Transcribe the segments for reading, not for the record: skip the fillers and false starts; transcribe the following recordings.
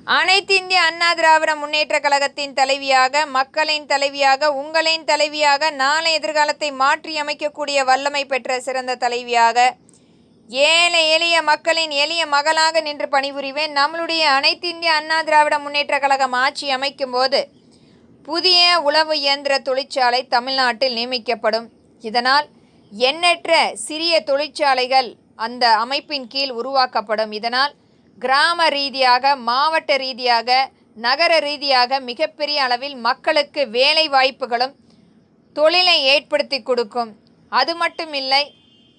அனைத்திந்திய அண்ணா திராவிட முன்னேற்ற கழகத்தின் தலைவியாக, மக்களின் தலைவியாக, உங்களின் தலைவியாக, நாளை எதிர்காலத்தை மாற்றி அமைக்கக்கூடிய வல்லமை பெற்ற சிறந்த தலைவியாக, ஏழை எளிய மக்களின் எளிய மகளாக நின்று பணிபுரிவேன். நம்மளுடைய அனைத்திந்திய அண்ணா திராவிட முன்னேற்ற கழகம் ஆட்சி அமைக்கும் போது புதிய உழவு இயந்திர தொழிற்சாலை தமிழ்நாட்டில் நியமிக்கப்படும். இதனால் எண்ணற்ற சிறிய தொழிற்சாலைகள் அந்த அமைப்பின் கீழ் உருவாக்கப்படும். இதனால் கிராம ரீதியாக, மாவட்ட ரீதியாக, நகர ரீதியாக மிகப்பெரிய அளவில் மக்களுக்கு வேலை வாய்ப்புகளும் தொழிலை ஏற்படுத்தி கொடுக்கும். அது மட்டுமில்லை,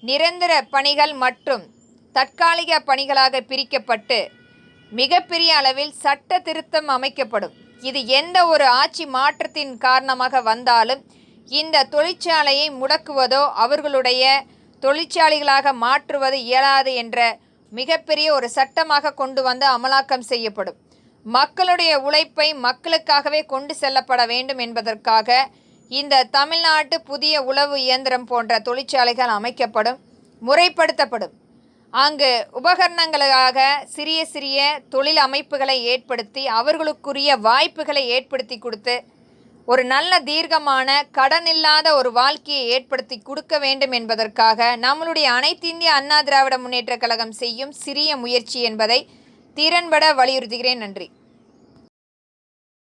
நிரந்தர பணிகள் மற்றும் தற்காலிக பணிகளாக பிரிக்கப்பட்டு மிகப்பெரிய அளவில் சட்ட திருத்தம் அமைக்கப்படும். இது எந்த ஒரு ஆட்சி மாற்றத்தின் காரணமாக வந்தாலும் இந்த தொழிற்சாலையை முடக்குவதோ அவர்களுடைய தொழிற்சாலைகளாக மாற்றுவது இயலாது என்ற மிகப்பெரிய ஒரு சட்டமாக கொண்டு வந்து அமலாக்கம் செய்யப்படும். மக்களுடைய உழைப்பை மக்களுக்காகவே கொண்டு செல்லப்பட வேண்டும் என்பதற்காக இந்த தமிழ்நாட்டு புதிய உழவு இயந்திரம் போன்ற தொழிற்சாலைகள் அமைக்கப்படும், முறைப்படுத்தப்படும். அங்கு உபகரணங்களாக சிறிய சிறிய தொழில் அமைப்புகளை ஏற்படுத்தி அவர்களுக்குரிய வாய்ப்புகளை ஏற்படுத்தி கொடுத்து ஒரு நல்ல தீர்க்கமான கடனில்லாத ஒரு வாழ்க்கையை ஏற்படுத்தி கொடுக்க வேண்டும் என்பதற்காக நம்மளுடைய அனைத்திந்திய அண்ணா திராவிட முன்னேற்ற கழகம் செய்யும் சிறிய முயற்சி என்பதை திறன்பட வலியுறுத்துகிறேன். நன்றி.